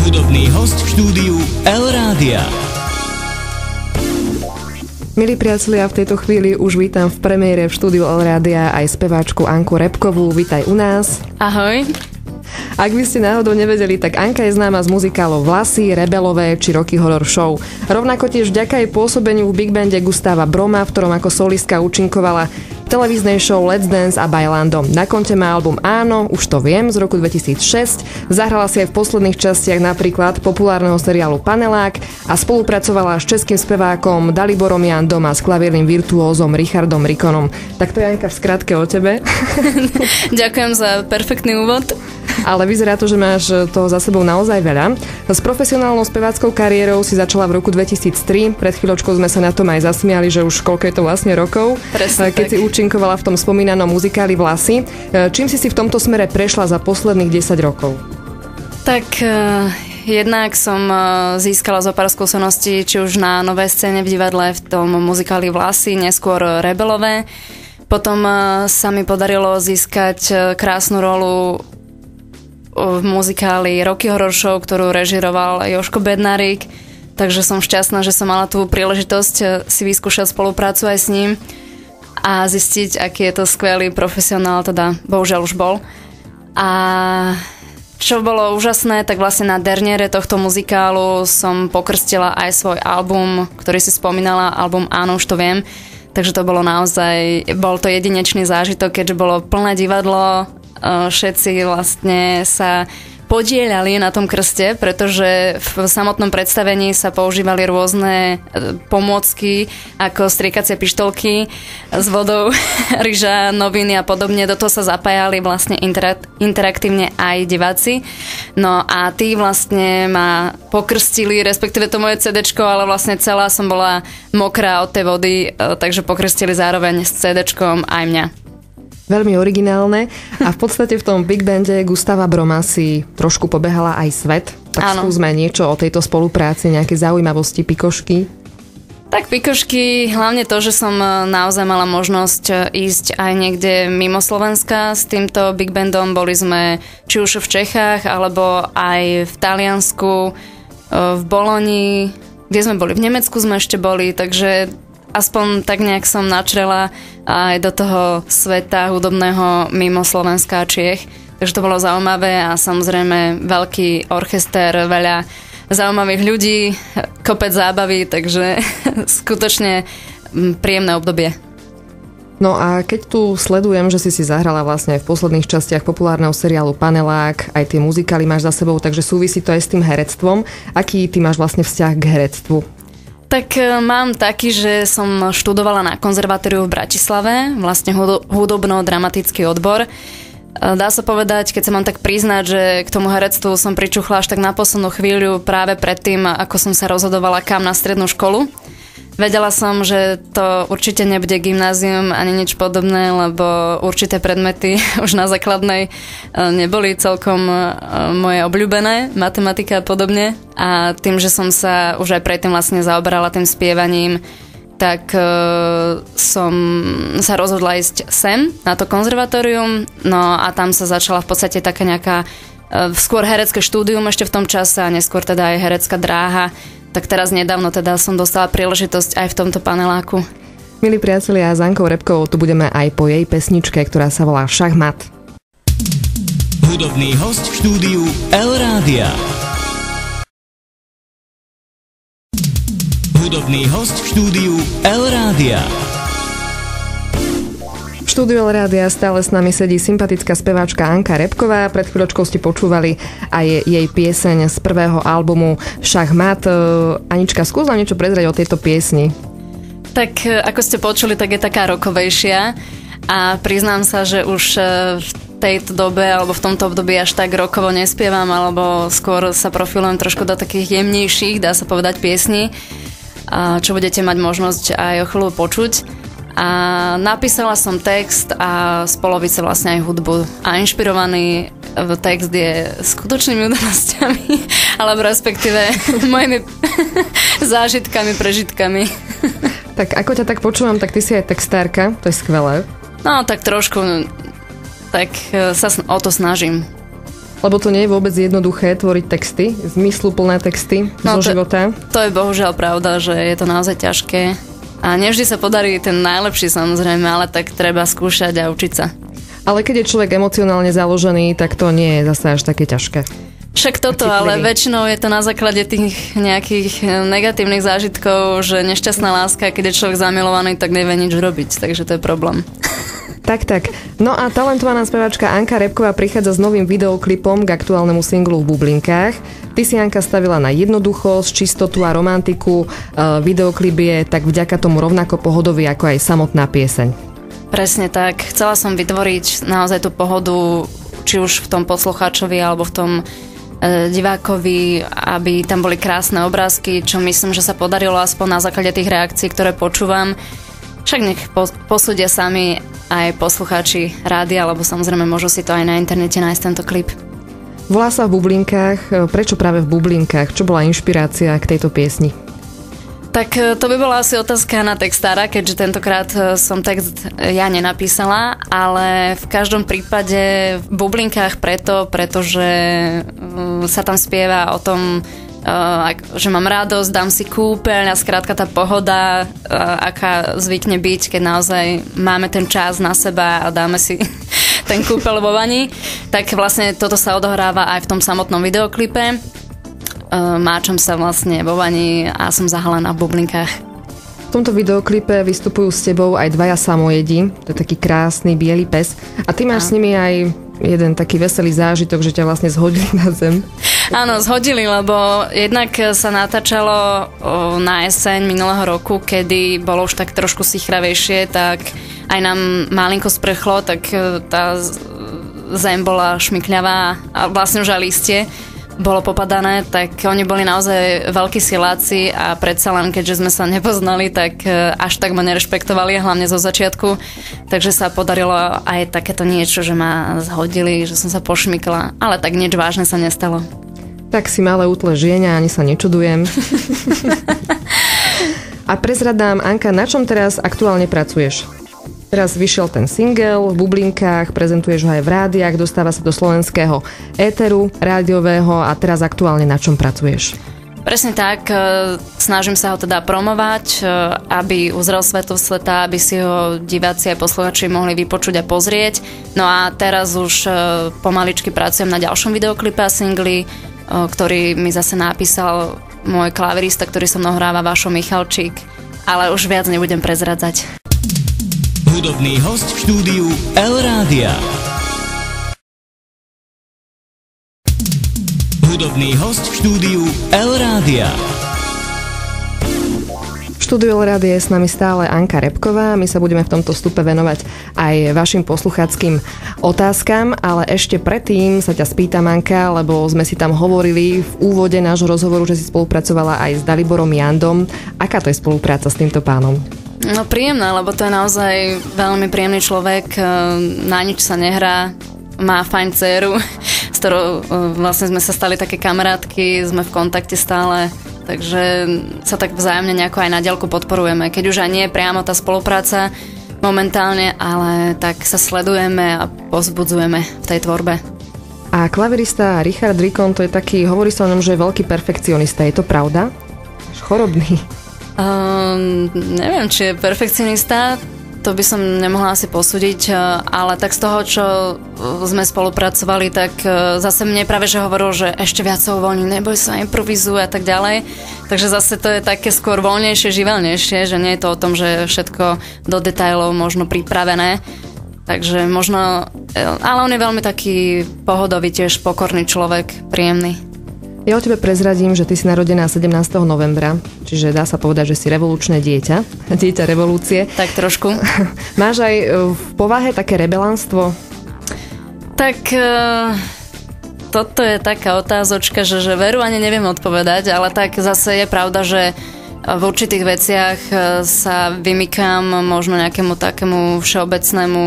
Hudobný host v štúdiu L-Rádia. Milí priatelia, v tejto chvíli už vítam v premiére v štúdiu L-Rádia aj speváčku Anku Repkovú. Vítaj u nás. Ahoj. Ak by ste náhodou nevedeli, tak Anka je známa z muzikálov Vlasy, Rebelové či Rocky Horror Show. Rovnako tiež vďaka jej pôsobeniu v Big Bande Gustáva Broma, v ktorom ako solistka účinkovala v televíznej show Let's Dance a Bailando. Na konte má album Áno, už to viem, z roku 2006. Zahrala si aj v posledných častiach napríklad populárneho seriálu Panelák a spolupracovala s českým spevákom Daliborom Jandom a s klavírnym virtuózom Richardom Rikonom. Tak to je, Anka, v skratke o tebe. Ďakujem za perfektný úvod. Ale vyzerá to, že máš toho za sebou naozaj veľa. S profesionálnou speváckou kariérou si začala v roku 2003. Pred chvíľočkou sme sa na tom aj zasmiali, že už koľko je to vlastne rokov. Presne keď tak. si účinkovala v tom spomínanom muzikáli Vlasy. Čím si v tomto smere prešla za posledných 10 rokov? Tak jednak som získala zo pár skúseností, či už na Novej scéne v divadle, v tom muzikáli Vlasy, neskôr Rebelové. Potom sa mi podarilo získať krásnu rolu v muzikáli Rocky Horror Show, ktorú režiroval Jožko Bednárik, takže som šťastná, že som mala tú príležitosť si vyskúšať spoluprácu aj s ním a zistiť, aký je to skvelý profesionál, teda bohužiaľ už bol. A čo bolo úžasné, tak vlastne na derniére tohto muzikálu som pokrstila aj svoj album, ktorý si spomínala, album Áno, už to viem. Takže to bolo naozaj, bol to jedinečný zážitok, keďže bolo plné divadlo, všetci vlastne sa podieľali na tom krste, pretože v samotnom predstavení sa používali rôzne pomôcky, ako striekacie pištolky s vodou, ryža, noviny a podobne. Do toho sa zapájali vlastne interaktívne aj diváci. No a tí vlastne ma pokrstili, respektíve to moje CDčko, ale vlastne celá som bola mokrá od tej vody, takže pokrstili zároveň s CDčkom aj mňa. Veľmi originálne a v podstate v tom Big Bande Gustáva Broma si trošku pobehala aj svet. Tak áno. Skúsme niečo o tejto spolupráci, nejaké zaujímavosti, pikošky. Tak pikošky, hlavne to, že som naozaj mala možnosť ísť aj niekde mimo Slovenska s týmto Big Bandom. Boli sme či už v Čechách, alebo aj v Taliansku, v Boloni, kde sme boli, v Nemecku sme ešte boli, takže aspoň tak nejak som načrela aj do toho sveta hudobného mimo Slovenska a Čiech. Takže to bolo zaujímavé a samozrejme veľký orchester, veľa zaujímavých ľudí, kopec zábavy, takže skutočne príjemné obdobie. No a keď tu sledujem, že si zahrala vlastne v posledných častiach populárneho seriálu Panelák, aj tie muzikály máš za sebou, takže súvisí to aj s tým herectvom. Aký ty máš vlastne vzťah k herectvu? Tak mám taký, že som študovala na konzervatóriu v Bratislave, vlastne hudobno-dramatický odbor. Dá sa povedať, keď sa mám tak priznať, že k tomu herectvu som pričuchla až tak na poslednú chvíľu práve predtým, ako som sa rozhodovala kam na strednú školu. Vedela som, že to určite nebude gymnázium ani nič podobné, lebo určité predmety už na základnej neboli celkom moje obľúbené, matematika a podobne. A tým, že som sa už aj predtým vlastne zaoberala tým spievaním, tak som sa rozhodla ísť sem na to konzervatórium. No a tam sa začala v podstate taká nejaká skôr herecké štúdium ešte v tom čase a neskôr teda aj herecká dráha. Tak teraz nedávno teda som dostala príležitosť aj v tomto paneláku. Milí priatelia, s Ankou Repkovou tu budeme aj po jej pesničke, ktorá sa volá Šachmat. Hudobný host v štúdiu L-Rádia. Hudobný host v štúdiu L-Rádia. V štúdiu L-Rádia stále s nami sedí sympatická speváčka Anka Repková. Pred chvíľočkou ste počúvali aj jej pieseň z prvého albumu Šachmat. Anička, skús nám niečo prezrať o tejto piesni. Tak ako ste počuli, tak je taká rokovejšia a priznám sa, že už v tejto dobe alebo v tomto období až tak rokovo nespievam, alebo skôr sa profilujem trošku do takých jemnejších, dá sa povedať, piesní, čo budete mať možnosť aj o chvíľu počuť. A napísala som text a z polovice vlastne aj hudbu. A inšpirovaný text je skutočnými udalosťami, alebo respektíve mojimi zážitkami, prežitkami. Tak ako ťa tak počúvam, tak ty si aj textárka, to je skvelé. No tak trošku, tak sa o to snažím. Lebo to nie je vôbec jednoduché tvoriť texty, zmysluplné texty zo života. To je bohužiaľ pravda, že je to naozaj ťažké. A nevždy sa podarí ten najlepší samozrejme, ale tak treba skúšať a učiť sa. Ale keď je človek emocionálne založený, tak to nie je zase až také ťažké. Však toto, ale väčšinou je to na základe tých nejakých negatívnych zážitkov, že nešťastná láska, keď je človek zamilovaný, tak nevie nič robiť, takže to je problém. Tak. No a talentovaná speváčka Anka Repková prichádza s novým videoklipom k aktuálnemu singlu V bublinkách. Ty si, Anka, stavila na jednoduchosť, čistotu a romantiku. Videoklip je tak vďaka tomu rovnako pohodový ako aj samotná pieseň. Presne tak. Chcela som vytvoriť naozaj tú pohodu, či už v tom poslucháčovi alebo v tom divákovi, aby tam boli krásne obrázky, čo myslím, že sa podarilo aspoň na základe tých reakcií, ktoré počúvam. Však nech posúdia sami aj poslucháči rádia, alebo samozrejme môžu si to aj na internete nájsť tento klip. Volá sa V bublinkách. Prečo práve v bublinkách? Čo bola inšpirácia k tejto piesni? Tak to by bola asi otázka na textára, keďže tentokrát som text ja nenapísala, ale v každom prípade v bublinkách pretože sa tam spieva o tom, že mám radosť, dám si kúpeľ a skrátka tá pohoda, aká zvykne byť, keď naozaj máme ten čas na seba a dáme si ten kúpeľ vo vani, tak vlastne toto sa odohráva aj v tom samotnom videoklipe. Máčam sa vlastne vo vani a som zahalená v bublinkách. V tomto videoklipe vystupujú s tebou aj dvaja samojedi, to je taký krásny biely pes a ty máš s nimi aj jeden taký veselý zážitok, že ťa vlastne zhodili na zem. Áno, zhodili, lebo jednak sa natáčalo na jeseň minulého roku, kedy bolo už tak trošku sichravejšie, tak aj nám malinko sprchlo, tak tá zem bola šmykľavá a vlastne už aj listie bolo popadané, tak oni boli naozaj veľkí siláci a predsa len, keďže sme sa nepoznali, tak až tak ma nerešpektovali, hlavne zo začiatku, takže sa podarilo aj takéto niečo, že ma zhodili, že som sa pošmykla, ale tak nič vážne sa nestalo. Tak si malé útle žieňa, ani sa nečudujem. A prezradám, Anka, na čom teraz aktuálne pracuješ? Teraz vyšiel ten single v bublinkách, prezentuješ ho aj v rádiách, dostáva sa do slovenského éteru rádiového a teraz aktuálne na čom pracuješ? Presne tak, snažím sa ho teda promovať, aby uzrel svetlo sveta, aby si ho diváci a posluchači mohli vypočuť a pozrieť. No a teraz už pomaličky pracujem na ďalšom videoklipe a singli, ktorý mi zase napísal môj klavirista, ktorý so mnou hráva, Vašo Michalčík, ale už viac nebudem prezradzať. Hudobný host v štúdiu El-Rádia. Hudobný host v štúdiu El-Rádia. V štúdiu El-Rádia je s nami stále Anka Repková. My sa budeme v tomto vstupe venovať aj vašim poslucháckym otázkam, ale ešte predtým sa ťa spýtam, Anka, lebo sme si tam hovorili v úvode nášho rozhovoru, že si spolupracovala aj s Daliborom Jandom. Aká to je spolupráca s týmto pánom? No príjemná, lebo to je naozaj veľmi príjemný človek, na nič sa nehrá, má fajn dceru, s ktorou vlastne sme sa stali také kamarátky, sme v kontakte stále, takže sa tak vzájomne nejako aj na diaľku podporujeme, keď už aj nie je priamo tá spolupráca momentálne, ale tak sa sledujeme a povzbudzujeme v tej tvorbe. A klavirista Richard Rikon, to je taký, hovorí sa o ňom, že je veľký perfekcionista, je to pravda? Chorobný. Neviem, či je perfekcionista, to by som nemohla asi posúdiť, ale tak z toho, čo sme spolupracovali, tak zase mne práve že hovoril, že ešte viac sa uvoľní, neboj sa, improvizuj a tak ďalej. Takže zase to je také skôr voľnejšie, živelnejšie, že nie je to o tom, že všetko do detailov možno pripravené. Takže možno, ale on je veľmi taký pohodový, tiež pokorný človek, príjemný. Ja o tebe prezradím, že ty si narodená 17. novembra, čiže dá sa povedať, že si revolučné dieťa revolúcie. Tak trošku. Máš aj v povahe také rebelánstvo? Tak toto je taká otázočka, že veru ani neviem odpovedať, ale tak zase je pravda, že v určitých veciach sa vymykám možno nejakému takému všeobecnému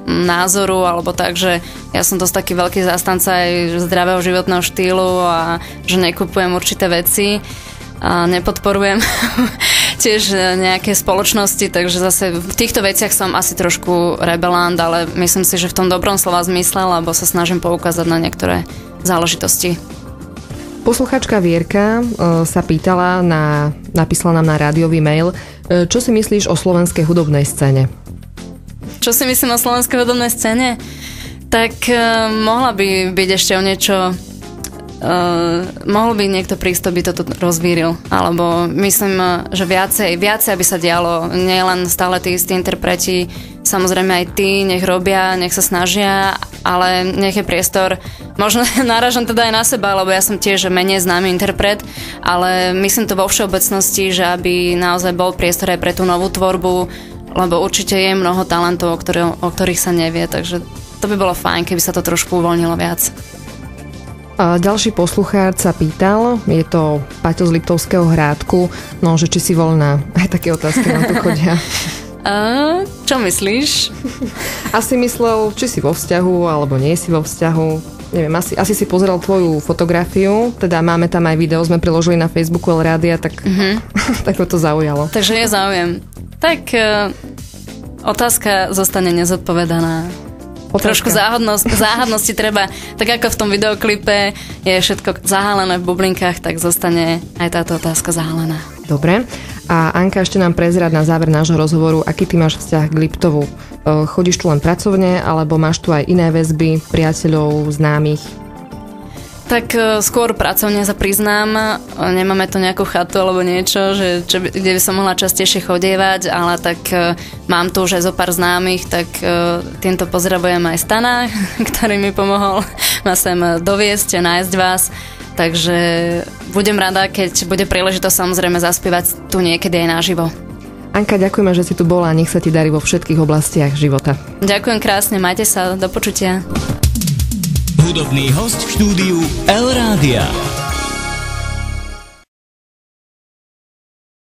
názoru, alebo tak, že ja som dosť taký veľký zástanca aj zdravého životného štýlu a že nekupujem určité veci a nepodporujem tiež nejaké spoločnosti, takže zase v týchto veciach som asi trošku rebelant, ale myslím si, že v tom dobrom slova zmysle, lebo sa snažím poukázať na niektoré záležitosti. Posluchačka Vierka sa pýtala, napísala nám na rádiový mail, čo si myslíš o slovenskej hudobnej scéne? Čo si myslím o slovenskej hudobnej scéne? Tak mohla by byť ešte o niečo... mohol by niekto prísť, by toto rozvíril. Alebo myslím, že viacej aby sa dialo. Nie len stále tí istí interpreti, samozrejme aj tí, nech robia, nech sa snažia, ale nech je priestor. Možno náražam teda aj na seba, lebo ja som tiež menej známy interpret, ale myslím to vo všeobecnosti, že aby naozaj bol priestor aj pre tú novú tvorbu, lebo určite je mnoho talentov, o ktorých sa nevie, takže to by bolo fajn, keby sa to trošku uvoľnilo viac. A ďalší poslucháč sa pýtal, je to Paťo z Liptovského Hrádku, no, že či si voľná. Aj také otázky nám tu chodia. Čo myslíš? Asi myslel, či si vo vzťahu, alebo nie si vo vzťahu. Neviem, asi si pozeral tvoju fotografiu, teda máme tam aj video, sme priložili na Facebooku Elrádia, tak tak to zaujalo. Takže je záujem. Tak otázka zostane nezodpovedaná. Trošku záhadnosti treba, tak ako v tom videoklipe je všetko zahalené v bublinkách, tak zostane aj táto otázka zahalená. Dobre. A Anka, ešte nám prezrad na záver nášho rozhovoru, aký ty máš vzťah k Liptovu. Chodíš tu len pracovne, alebo máš tu aj iné väzby, priateľov, známych? Tak skôr pracovne sa priznám, nemáme tu nejakú chatu alebo niečo, kde by som mohla častejšie chodievať, ale tak mám tu už aj zo pár známych, tak týmto pozdravujem aj Stana, ktorý mi pomohol ma sem doviesť, nájsť vás, takže budem rada, keď bude príležitosť samozrejme zaspievať tu niekedy aj naživo. Anka, ďakujeme, že si tu bola a nech sa ti darí vo všetkých oblastiach života. Ďakujem krásne, majte sa, do počutia. Hudobný host v štúdiu Elrádia.